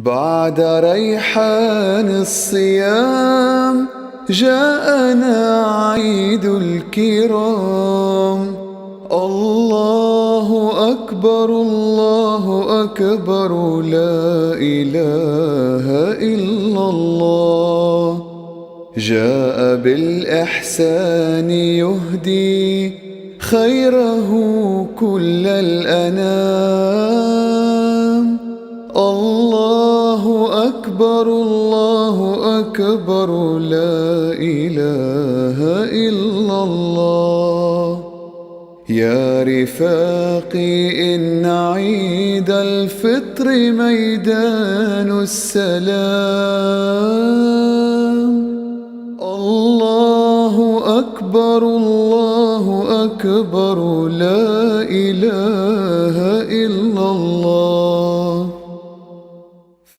بعد ريحان الصيام جاءنا عيد الكرام. الله أكبر الله أكبر لا إله إلا الله. جاء بالإحسان يهدي خيره كل الأنام. الله أكبر الله أكبر لا إله إلا الله. يا رفاقي إن عيد الفطر ميدان السلام. الله أكبر الله أكبر لا إله